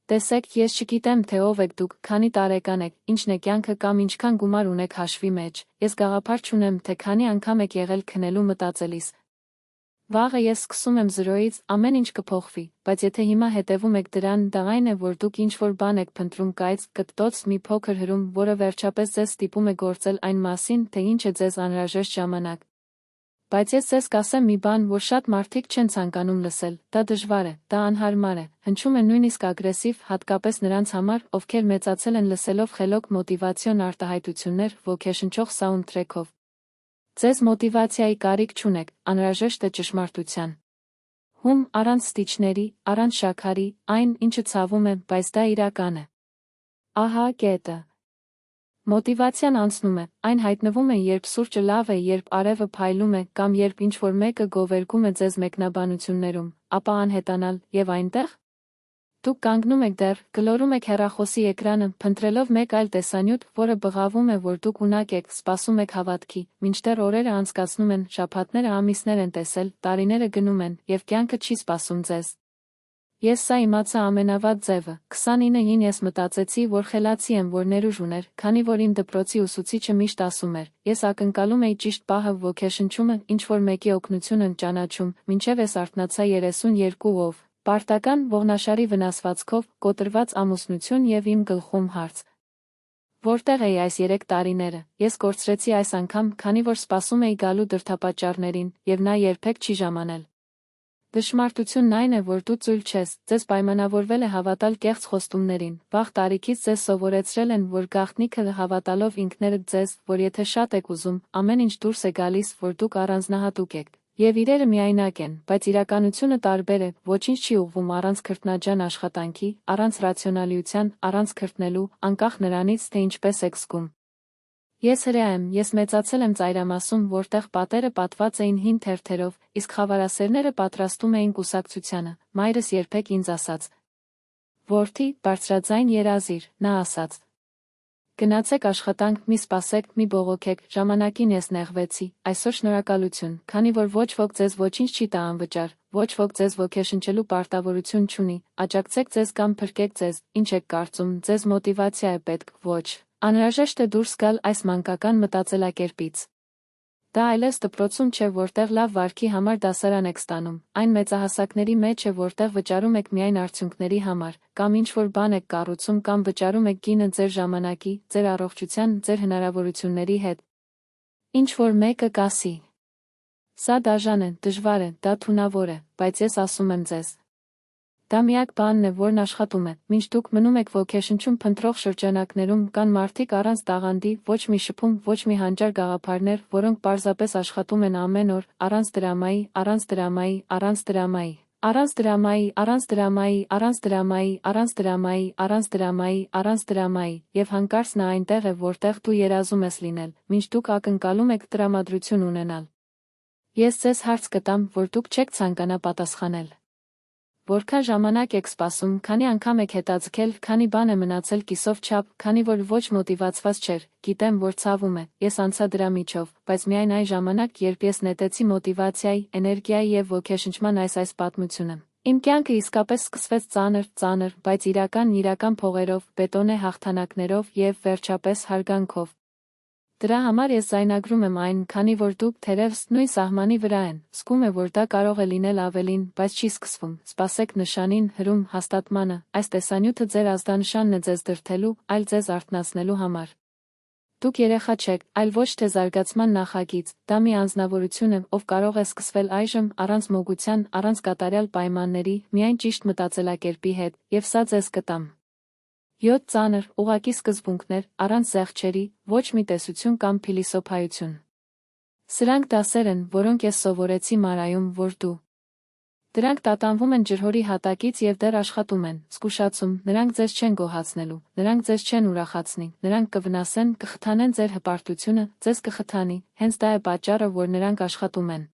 Տեսեք, ես չգիտեմ, թե ով եք դուք, քանի տարեկան եք, ինչն է կյանքը կամ ինչքան գումար ունեք հաշվի մեջ, ես գաղափար չունեմ, թե քանի անգամ եք եղել քնելու մտածելիս։ Վաղը ես սկսում եմ 0-ից, ամեն ինչ կփոխվի, բայց եթե հիմա հետևում եք դրան, դա այն է, որ դուք ինչ-որ բան եք փնտրում կայծ, կտտոց, մի փոքր հրում, որը վերջապես ձեզ ստիպում է գործել այն մասին, թե ինչ է ձեզ անհրաժեշտ ժամանակ։ Բայց ես ձեզ կասեմ մի բան, որ շատ մարդիկ չեն ցանկանում լսել, դա դժվար է, դա անհարմար է, հնչում է նույնիսկ ագրեսիվ, հատկապես նրանց համար, ովքեր մեծացել են լսելով խելոք մոտիվացիոն արտահայտություններ, ոգեշնչող սաունդթրեքով։ Ձեզ մոտիվացիայի կարիք չունեք, անհրաժեշտ է ճշմարտության հում, առանց ստիճների, առանց շաքարի, այն, ինչը ցավում է, բայց դա իրական է։ Ահա կետը։ Մոտիվացիան անցնում է, այն հայտնվում է, երբ սուրճը լավ է, երբ արևը փայլում է, կամ երբ ինչ-որ մեկը գովերգում է ձեզ մեկնաբանություններում, ապա անհետանալ, եւ այնտեղ դուք կանգնում եք դեռ, գլորում եք հեռախոսի էկրանը, փնտրելով մեկ այլ տեսանյութ, որը բղավում է, որ դուք ունակ եք, սպասում եք հավատքի, մինչդեռ օրերը անցկացնում են, շաբաթները ամիսներ են տեսել, տարիները գնում են, եւ կյանքը չի սպասում ձեզ։ Ես սա իմացա ամենավատ ձևը, 29-ին ես մտածեցի, որ խելացի եմ, որ ներուժ ուներ, քանի որ իմ դպրոցի ուսուցիչը միշտ ասում էր, ես ակնկալում էի ճիշտ պահը ոգեշնչումը, ինչ-որ մեկի օգնությունն ճանաչում, մինչև ես արթնացա 32-ով, պարտական, ողնաշարի վնասվածքով, կոտրված ամուսնություն եւ իմ գլխում հարց. Որտեղ էի այս 3 տարիները, ես կորցրեցի այս անգամ, քանի որ սպասում էի գալու դրդապատճառներին, եւ նա երբեք չի ժամանել։ Դժմարտությունն այն է, որ դու ծույլ չես, ձեզ պայմանավորվել է հավատալ կեղծ խոստումներին, վաղ տարիքից ձեզ սովորեցրել են, որ գաղտնիքը հավատալով ինքներդ ձեզ, որ եթե շատ եք ուզում, ամեն ինչ դուրս է գալիս, որ դուք առանձնահատուկ եք, եւ իրերը միայնակ են, բայց իրականությունը տարբեր է, ոչինչ չի ուղղվում առանց քրտնաջան աշխատանքի, առանց ռացիոնալիության, առանց քրտնելու, անկախ նրանից, թե ինչպես եք զգում։ Ես հրեա եմ, ես մեծացել եմ ծայրամասում, որտեղ պատերը պատված էին հին թերթերով, իսկ խավարասերները պատրաստում էին կուսակցությանը, մայրս երբեք ինձ ասաց. Որդի, բարձրաձայն երազիր, նա ասաց. Գնացեք աշխատանք, մի սպասեք, մի բողոքեք, ժամանակին ես նեղվեցի, այսօր շնորհակալություն, քանի որ ոչ ոք ձեզ ոչինչ չի տա անվճար, ոչ ոք ձեզ ոգեշնչելու պարտավորություն չունի, աջակցեք ձեզ կամ փրկեք ձեզ, ինչ եք կարծում, ձեզ մոտիվացիա է պետք, ոչ, անհրաժեշտ է դուրս գալ այս մանկական մտածելակերպից։ Դա այլևս դպրոցում չէ, որտեղ լավ վարքի համար դասարան եք ստանում, այն մեծահասակների մեջ է, որտեղ վճարում եք միայն արդյունքների համար, կամ ինչ-որ բան եք կառուցում կամ վճարում եք գինը ձեր ժամանակի, ձեր առողջության, ձեր հնարավորությունների հետ։ Ինչ-որ մեկը կասի. Սա դաժան է, դժվար է, դա թունավոր է, բայց ես ասում եմ ձեզ. Դա միակ բանն է, որն աշխատում է, մինչ դուք մնում եք ոգեշնչում փնտրող շրջանակներում, կան մարդիկ առանց տաղանդի, ոչ մի շփում, ոչ մի հանճար գաղափարներ, որոնք պարզապես աշխատում են ամեն օր, առանց դրամայի, առանց դրամայի, առանց դրամայի, առանց դրամայի, առանց դրամայի, առանց դրամայի, առանց դրամայի, առանց դրամայի, առանց դրամայի, եւ հանկարծ նա այնտեղ է, որտեղ դու երազում ես լինել, մինչ դուք ակնկալում եք տրամադրություն ունենալ։ Ես ձեզ հարց կտամ, որ դուք չեք ցանկանա պատասխանել։ Որքան ժամանակ եք սպասում, քանի անգամ եք հետաձգել, քանի բան է մնացել կիսով չափ, քանի որ ոչ մոտիվացված չէր, գիտեմ, որ ցավում է, ես անցա դրա միջով, բայց միայն այն ժամանակ, երբ ես նետեցի մոտիվացիայի, էներգիայի եւ ոգեշնչման այս պատմությունը։ Իմ կյանքը իսկապես սկսվեց ծանր, բայց իրական փողերով, բետոնե հաղթանակներով եւ վերջապես հարգանքով։ Դրա համար ես զայնագրում եմ այն, քանի որ դուք թերևս նույն սահմանի վրա են, զգում է, որ դա կարող է լինել ավելին, բայց չի սկսվում, սպասեք նշանին, հրում, հաստատմանը, այս տեսանյութը ձեր ազդանշանն է ձեզ դրդելու, այլ ձեզ արթնացնելու համար։ Դուք երեխա չեք, այլ ոչ թե զարգացման նախագիծ, դա մի անձնավորություն է, ով կարող է սկսվել այժմ, առանց մոգության, առանց կատարյալ պայմանների, միայն ճիշտ մտածելակերպի հետ, եւ սա ձեզ կտամ։ 7 ծանր, ուղղակի սկզբունքներ, առանց զեղչերի, ոչ մի տեսություն կամ փիլիսոփայություն։ Սրանք դասեր են, որոնք ես սովորեցի Մարայում, որ դու։ Դրանք տատանվում են ջրհորի հատակից եւ դեռ աշխատում են, զգուշացում, նրանք ձեզ չեն գոհացնելու, նրանք ձեզ չեն ուրախացնի, նրանք կվնասեն, կխթանեն ձեր հպարտությունը, ձեզ կխթանի, հենց դա է պատճառը, որ նրանք աշխատում են։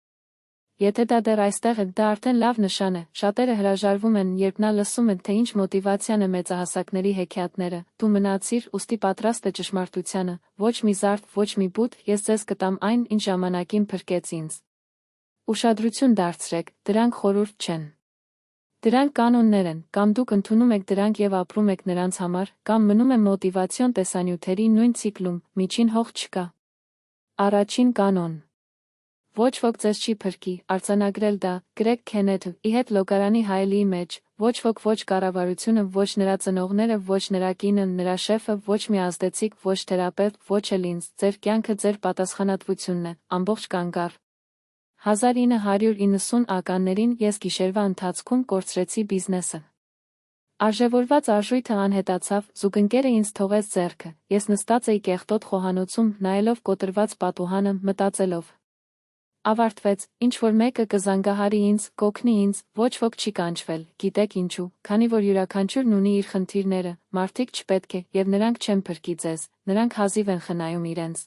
Եթե դա դեռ այստեղ է, դա արդեն լավ նշան է, շատերը հրաժարվում են, երբ նա լսում է, թե ինչ մոտիվացիան է մեծահասակների հեքիաթները, դու մնացիր, ուստի պատրաստ է ճշմարտությանը, ոչ մի զարդ, ոչ մի բութ, ես ձեզ կտամ այն, ինչ ժամանակին փրկեց ինձ։ Ուշադրություն դարձրեք, դրանք խորհուրդ չեն։ Դրանք կանոններ են, կամ դուք ընդունում եք դրանք եւ ապրում եք նրանց համար, կամ մնում է մոտիվացիոն տեսանյութերի նույն ցիկլում, միջին հող չկա։ Առաջին կանոն. ոչ ոք ձեզ չի փրկի, արձանագրել դա, Գրեգ Քենեթը, ի հետ լոգարանի հայելիի մեջ, ոչ ոք, ոչ կառավարությունը, ոչ նրա ծնողները, ոչ նրա կինը, նրա շեֆը, ոչ մի ազդեցիկ, ոչ թերապևտ, ոչ էլ ինձ, ձեր կյանքը ձեր պատասխանատվությունն է, ամբողջ կանգառ։ 1990-ականներին ես գիշերվա ընթացքում կորցրեցի բիզնեսը։ Արժևորված արժույթը անհետացավ, զուգընկերը ինձ թողեց ձեռքը, ես նստած էի կեղտոտ խոհանոցում, նայելով կոտրված պատուհանը, մտածելով. ավարտվեց, ինչ-որ մեկը կզանգահարի ինձ, կօգնի ինձ, ոչ ոք չի կանչվել, գիտեք ինչու, քանի որ յուրաքանչյուրն ունի իր խնդիրները, մարդիկ չպետք է, եւ նրանք չեն փրկի ձեզ, նրանք հազիվ են խնայում իրենց։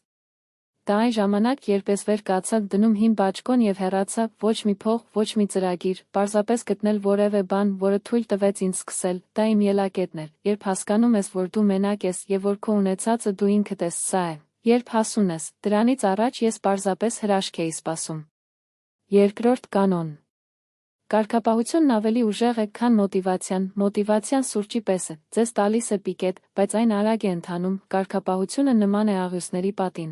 Դա այն ժամանակ, երբ ես վեր կացա, դնում հին բաճկոն եւ հեռացա, ոչ մի փող, ոչ մի ծրագիր, պարզապես գտնել որևէ բան, որը թույլ տվեց ինձ սկսել, դա իմ ելակետն էր, երբ հասկանում ես, որ դու մենակ ես եւ որ քո ունեցածը դու ինքդ ես, սա է։ Երբ հասուն ես, դրանից առաջ ես պարզապես հրաշք էի սպասում։ Երկրորդ կանոն. կարգապահությունն ավելի ուժեղ է, քան մոտիվացիան սուրճի պես է, ձեզ տալիս է պիկետ, բայց այն արագ է ընթանում, կարգապահությունը նման է աղյուսների պատին։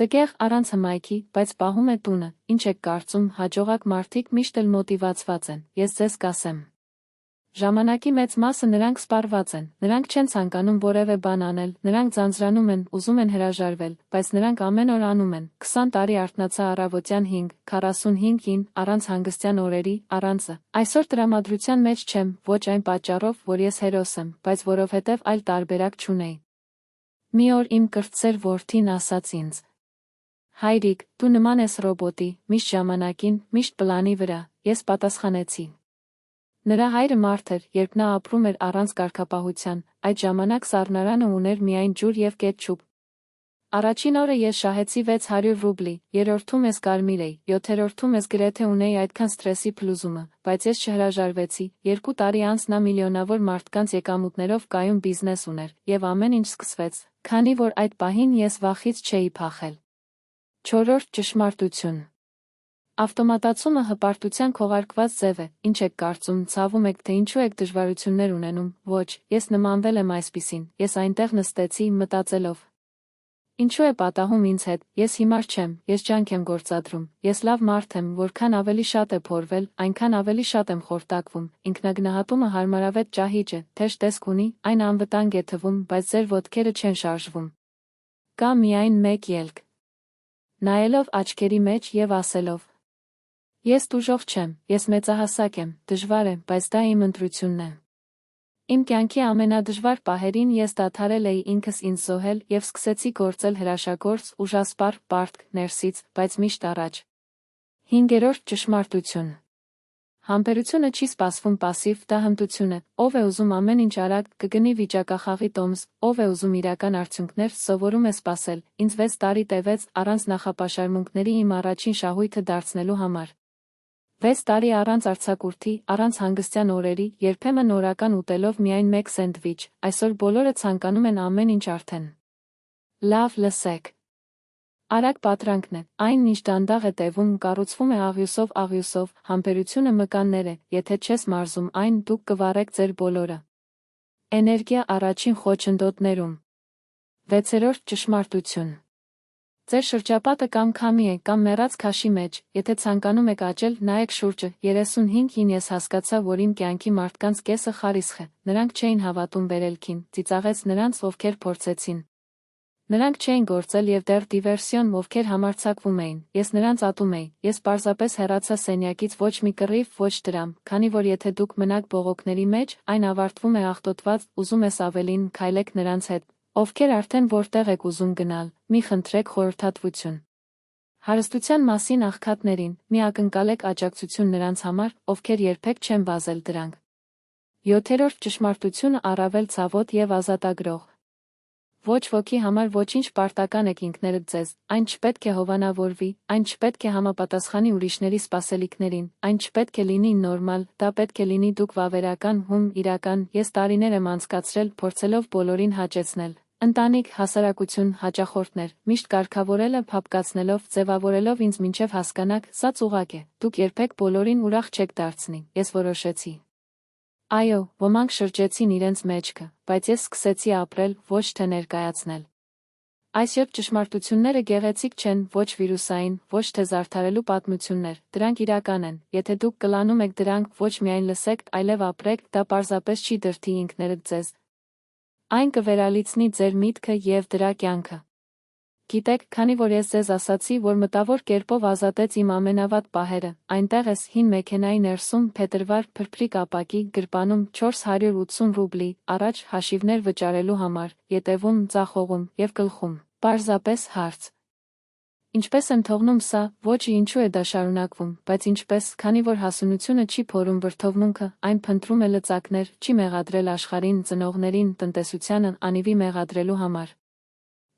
Տգեղ, առանց հմայքի, բայց պահում է տունը, ինչ եք կարծում, հաջողակ մարդիկ միշտ էլ մոտիվացված են, ես ձեզ կասեմ։ Ժամանակի մեծ մասը նրանք սպառված են, նրանք չեն ցանկանում որևէ բան անել, նրանք ձանձրանում են, ուզում են հրաժարվել, բայց նրանք ամեն օր անում են, 20 տարի արթնացա առավոտյան 5:45-ին, առանց հանգստյան օրերի, առանցը, այսօր տրամադրության մեջ չեմ, ոչ այն պատճառով, որ ես հերոս եմ, բայց որովհետև այլ տարբերակ չունեի։ Մի օր իմ կրտսեր որդին ասաց ինձ. հայրիկ, դու նման ես ռոբոտի, միշտ ժամանակին, միշտ պլանի վրա, ես պատասխանեցի։ Նրա հայրը մարդ էր, երբ նա ապրում էր առանց կարգապահության, այդ ժամանակ սառնարանը ուներ միայն ջուր եւ կետչուպ։ Առաջին օրը ես շահեցի 600 ռուբլի, երրորդում ես կարմիր էի, յոթերորդում ես գրեթե ունեի այդքան սթրեսի փլուզումը, բայց ես չհրաժարվեցի, 2 տարի անց նա միլիոնավոր մարդկանց եկամուտներով կայուն բիզնես ուներ, եւ ամեն ինչ սկսվեց, քանի որ այդ պահին ես վախից չէի փախել։ Չորրորդ ճշմարտություն. ավտոմատացումը հպարտության քողարկված ձև է, ինչ եք կարծում, ցավում եք, թե ինչու եք դժվարություններ ունենում, ոչ, ես նմանվել եմ այսպիսին, ես այնտեղ նստեցի, մտածելով. ինչու է պատահում ինձ հետ, ես հիմար չեմ, ես ջանք եմ գործադրում, ես լավ մարդ եմ, որքան ավելի շատ է փորվել, այնքան ավելի շատ եմ խորտակվում, ինքնագնահատումը հարմարավետ ճահիճ է, թեժ տեսք ունի, այն անվտանգ է թվում, բայց ձեր ոտքերը չեն շարժվում։ Կա միայն մեկ ելք. նայելով աչքերի մեջ եւ ասելով. ես տուժող չեմ, ես մեծահասակ եմ, դժվար է, բայց դա իմ ընտրությունն է։ Իմ կյանքի ամենադժվար պահերին ես դադարել էի ինքս ինձ զոհել եւ սկսեցի գործել հրաշագործ, ուժասպառ, պարտք, ներսից, բայց միշտ առաջ։ Հինգերորդ ճշմարտություն. համբերությունը չի սպասվում պասիվ, դա հմտություն է, ով է ուզում ամեն ինչ արագ, կգնի վիճակախաղի տոմս, ով է ուզում իրական արդյունքներ, սովորում է սպասել, ինձ 6 տարի տևեց, առանց նախապաշարմունքների իմ առաջին շահույթը դարձնելու համար։ 6 տարի առանց արձակուրդի, առանց հանգստյան օրերի, երբեմն օրական ուտելով միայն մեկ սենդվիչ, այսօր բոլորը ցանկանում են ամեն ինչ արդեն։ Լավ լսեք։ Արագ պատրանքն է, այն ինչ դանդաղ է տևում, կառուցվում է աղյուսով, համբերությունը մկաններ է, եթե չես մարզում այն, դուք կվառեք ձեր բոլորը։ Էներգիա առաջին խոչընդոտներում։ 6-րդ ճշմարտություն. ձեր շրջապատը կամ քամի է, կամ մեռած քաշի մեջ, եթե ցանկանում եք աճել, նայեք շուրջը, 35-ին ես հասկացա, որ իմ կյանքի մարդկանց կեսը խարիսխ է, նրանք չէին հավատում վերելքին, ծիծաղեց նրանց, ովքեր փորձեցին։ Նրանք չէին գործել եւ դեռ դիվերսիոն, ովքեր համարձակվում էին, ես նրանց ատում էի, ես պարզապես հեռացա սենյակից ոչ մի կռիվ, ոչ դրամ, քանի որ եթե դուք մնաք բողոքների մեջ, այն ավարտվում է աղտոտված, ուզում ես ավելին, քայլեք նրանց հետ, ովքեր արդեն որտեղ եք ուզում գնալ, մի խնդրեք խորհրդատվություն։ Հարստության մասին աղքատներին, մի ակնկալեք աջակցություն նրանց համար, ովքեր երբեք չեն վազել դրանք։ 7-րդ ճշմարտությունը առավել ցավոտ եւ ազատագրող. ոչ ոքի համար ոչինչ պարտական եք ինքներդ ձեզ, այն չպետք է հովանավորվի, այն չպետք է համապատասխանի ուրիշների սպասելիքներին, այն չպետք է լինի նորմալ, դա պետք է լինի դուք վավերական, իրական, ես տարիներ եմ անցկացրել փորձելով բոլորին հաճեցնել, Ընտանիք, հասարակություն, հաճախորդներ, միշտ կարգավորելը փափկացնելով, ձևավորելով ինձ մինչև հասկանաք, սա ծուղակ է, դուք երբեք բոլորին ուրախ չեք դարձնի, ես որոշեցի։ Այո, ոմանք շրջեցին իրենց մեջքը, բայց ես սկսեցի ապրել, ոչ թե ներկայացնել։ Այսօր ճշմարտությունները գեղեցիկ չեն, ոչ վիրուսային, ոչ թե զարդարելու պատմություններ, դրանք իրական են, եթե դուք կլանում եք դրանք, ոչ միայն լսեք, այլև ապրեք, դա պարզապես չի դրդի ինքներդ ձեզ։ Այն կվերալիցնի ձեր միտքը և դրա կյանքը։ Գիտեք, քանի որ ես ձեզ ասացի, որ մտավոր կերպով ազատեց իմ ամենավատ պահերը, այնտեղ ես հին մեքենայի ներսում փետրվար փրփրիկ ապակի գրպանում 480 ռուբլի, առաջ հաշիվներ վճարելու համար, ետևում ձախողում և գլխում, պարզապես հարց։ Ինչպես եմ թողնում սա, ոչի ինչու է դա շարունակվում, բայց ինչպես, քանի որ հասունությունը չի փորում վրդովմունքը, այն փնտրում է լծակներ, չի մեղադրել աշխարհին, ծնողներին, տնտեսությանն անիվի մեղադրելու համար։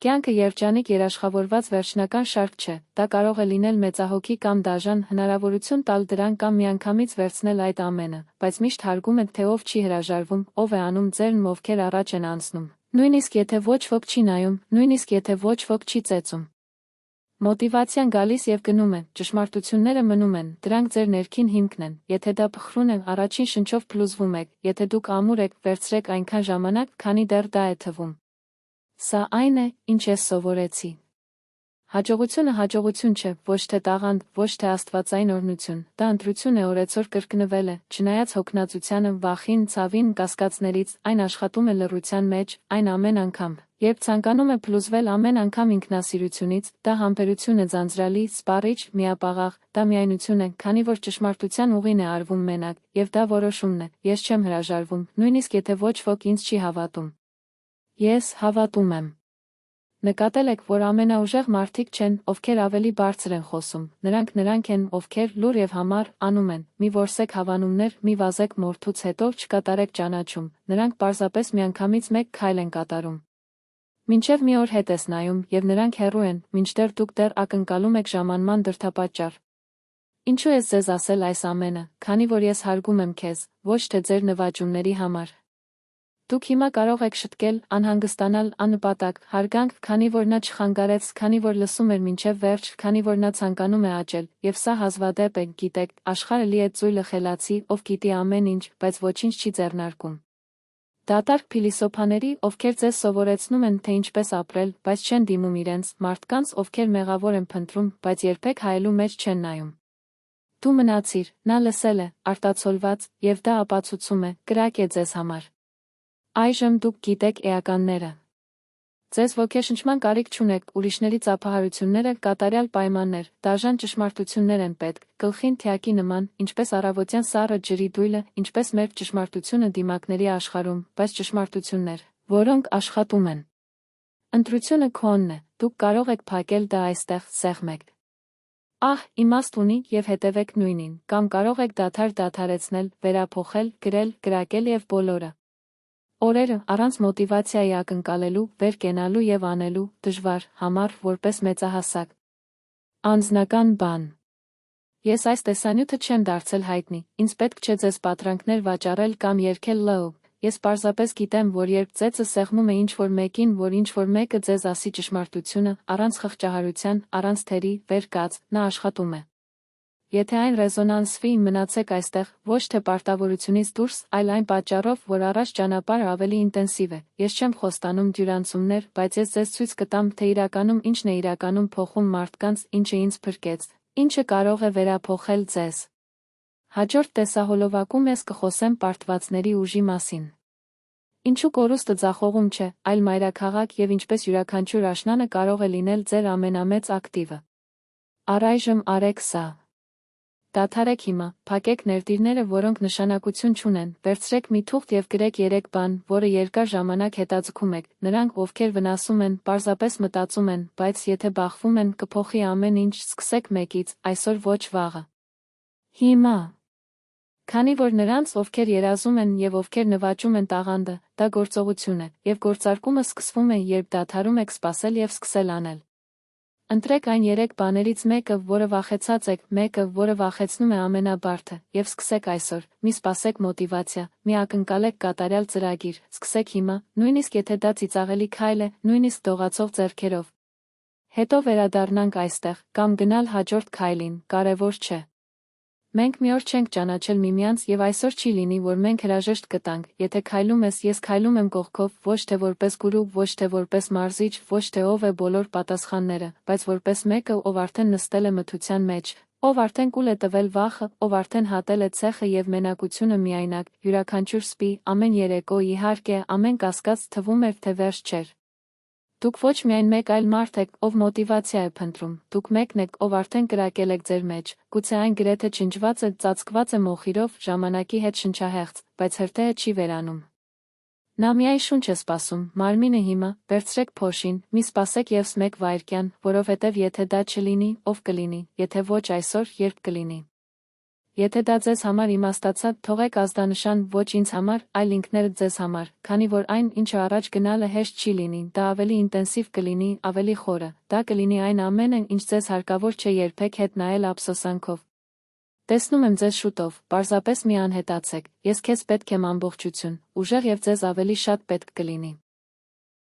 Կյանքը երջանիկ երաշխավորված վերջնական շարք չէ, դա կարող է լինել մեծահոգի կամ դաժան, հնարավորություն տալ դրան կամ միանգամից վերցնել այդ ամենը, բայց միշտ հարգում եք, թե ով չի հրաժարվում, ով է անում ձերն, ովքեր առաջ են անցնում, նույնիսկ եթե ոչ ոք չի նայում, նույնիսկ եթե ոչ ոք չի ծեծում։ Մոտիվացիան գալիս և գնում է, ճշմարտությունները մնում են, դրանք ձեր ներքին հիմքն են, եթե դա փխրուն է, առաջին շնչով փլուզվում եք, եթե դուք ամուր եք, վերցրեք այնքան ժամանակ, քանի դեռ դա է թվում։ Սա այն է, ինչ ես սովորեցի։ Հաջողությունը հաջողություն չէ, ոչ թե տաղանդ, ոչ թե աստվածային օրհնություն, դա ընտրություն է օրեցօր կրկնվել է, չնայած հոգնածությանը, վախին, ցավին, կասկածներից, այն աշխատում է լռության մեջ, այն ամեն անգամ, երբ ցանկանում է փլուզվել ամեն անգամ ինքնասիրությունից, դա համբերություն է ձանձրալի, սպառիչ, միապաղաղ, դա միայնություն է, քանի որ ճշմարտության ուղին է արվում մենակ, և դա որոշումն է, ես չեմ հրաժարվում, նույնիսկ եթե ոչ ոք ինձ չի հավատում։ Ես հավատում եմ։ Նկատել եք, որ ամենաուժեղ մարդիկ չեն, ովքեր ավելի բարձր են խոսում, նրանք են, ովքեր լուռ և համառ անում են, մի որսեք հավանումներ, մի վազեք մորթուց հետո չկատարեք ճանաչում, նրանք պարզապես միանգամից մեկ քայլ են կատարում։ Մինչև մի օր հետ ես նայում, և նրանք հեռու են, մինչդեռ դուք դեռ ակնկալում եք ժամանման դրդապատճառ։ Ինչու ես ձեզ ասել այս ամենը, քանի որ ես հարգում եմ քեզ, ոչ թե ձեր նվաճումների համար։ Դուք հիմա կարող եք շտկել, անհանգստանալ, աննպատակ, հարգանք, քանի որ նա չխանգարեց, քանի որ լսում էր մինչև վերջ, քանի որ նա ցանկանում է աճել, և սա հազվադեպ է, գիտեք, աշխարհը լի է ծույլը խելացի, ով գիտի ամեն ինչ, բայց ոչինչ չի ձեռնարկում։ Դատարկ փիլիսոփաների, ովքեր ձեզ սովորեցնում են, թե ինչպես ապրել, բայց չեն դիմում իրենց, մարդկանց, ովքեր մեղավոր են փնտրում, բայց երբեք հայելու մեջ չեն նայում։ Դու մնացիր, նա լսել է, արտացոլված, և դա ապացուցում է, կրակ է ձեզ համար։ Այժմ դուք գիտեք էականները։ Ձեզ ոգեշնչման կարիք չունեք, ուրիշների ծափահարությունները, կատարյալ պայմաններ, դաժան ճշմարտություններ են պետք, գլխին թիակի նման, ինչպես առավոտյան սառը ջրի դույլը, ինչպես մեր ճշմարտությունը դիմակների աշխարհում, բայց ճշմարտություններ, որոնք աշխատում են։ Ընտրությունը քոնն է, դուք կարող եք փակել դա այստեղ, սեղմեք։ Ահ, իմաստ ունի և հետևեք նույնին, կամ կարող եք դադարեցնել, վերափոխել, գրել, կրակել և բոլորը։ Օրերը, առանց մոտիվացիայի ակնկալելու, վեր կենալու և անելու, դժվար, համառ, որպես մեծահասակ։ Անձնական բան։ Ես այս տեսանյութը չեմ դարձել հայտնի, ինձ պետք չէ ձեզ պատրանքներ վաճառել կամ երգել լոու, ես պարզապես գիտեմ, որ երբ ծեծը սեղմում է ինչ-որ մեկին, որ ինչ-որ մեկը ձեզ ասի ճշմարտությունը, առանց խղճահարության, առանց թերի, վեր կաց, նա աշխատում է։ Եթե այն ռեզոնանսվի, մնացեք այստեղ, ոչ թե պարտավորությունից դուրս, այլ այն պատճառով, որ առաջ ճանապարհը ավելի ինտենսիվ է։ Ես չեմ խոստանում դյուրանցումներ, բայց ես ձեզ ցույց կտամ, թե իրականում ինչն է իրականում փոխում մարդկանց, ինչը ինձ փրկեց, ինչը կարող է վերափոխել ձեզ։ Հաջորդ տեսահոլովակում ես կխոսեմ պարտվածների ուժի մասին։ Ինչու կորուստը ձախողում չէ, այլ մայրաքաղաք և ինչպես յուրաքանչյուր աշնանը կարող է լինել ձեր ամենամեծ ակտիվը։ Առայժմ արեք սա։ Դադարեք հիմա, փակեք ներդիրները, որոնք նշանակություն չունեն, վերցրեք մի թուղթ և գրեք 3 բան, որը երկար ժամանակ հետաձգում եք, նրանք, ովքեր վնասում են, պարզապես մտածում են, բայց եթե բախվում են, կփոխի ամեն ինչ, սկսեք մեկից, այսօր ոչ վաղը։ Հիմա։ Քանի որ նրանց, ովքեր երազում են և ովքեր նվաճում են տաղանդը, դա գործողություն է, և գործարկումը սկսվում է, երբ դադարում եք սպասել և սկսել անել։ Ընտրեք այն 3 բաներից մեկը, որը վախեցած եք, մեկը, որը վախեցնում է ամենաբարդը, եւ սկսեք այսօր, մի սպասեք մոտիվացիա, մի ակնկալեք կատարյալ ծրագիր, սկսեք հիմա, նույնիսկ եթե դա ծիծաղելի քայլ է, նույնիսկ դողացող ձեռքերով։ Հետո վերադառնանք այստեղ, կամ գնալ հաջորդ քայլին, կարևոր չէ։ Մենք մի օր չենք ճանաչել միմյանց եւ այսօր չի լինի, որ մենք հրաժեշտ կտանք, եթե քայլում ես, ես քայլում եմ կողքով, ոչ թե որպես գուրու, ոչ թե որպես մարզիչ, ոչ թե ով է բոլոր պատասխանները, բայց որպես մեկը, ով արդեն նստել է մթության մեջ, ով արդեն կուլ է տվել վախը, ով արդեն հատել է ցեխը եւ մենակությունը միայնակ, յուրաքանչյուր սպի, ամեն երեկո, իհարկե, ամեն կասկած թվում էր, թե վերջ չէր։ Դուք ոչ միայն մեկ այլ մարդ եք, ով մոտիվացիա է փնտրում, դուք մեկն եք, ով արդեն կրակել եք ձեր մեջ, գուցե այն գրեթե չնջված է, ծածկված է մոխիրով, ժամանակի հետ շնչահեղձ, բայց հրթեհը չի վերանում։ Նա միայն շունչ է սպասում, մարմինը հիմա, վերցրեք փոշին, մի սպասեք ևս մեկ վայրկյան, որովհետև եթե դա չլինի, ով կլինի, եթե ոչ այսօր, երբ կլինի։ Եթե դա ձեզ համար իմաստացած, թողեք ազդանշան ոչ ինձ համար, այլ ինքներդ ձեզ համար, քանի որ այն, ինչը առաջ գնալը հեշտ չի լինի, դա ավելի ինտենսիվ կլինի, ավելի խորը, դա կլինի այն ամենը, ինչ ձեզ հարկավոր չէ երբեք հետ նայել ափսոսանքով։ Տեսնում եմ ձեզ շուտով, պարզապես մի անհետացեք, ես քեզ պետք եմ ամբողջություն, ուժեղ եւ ձեզ ավելի շատ պետք կլինի։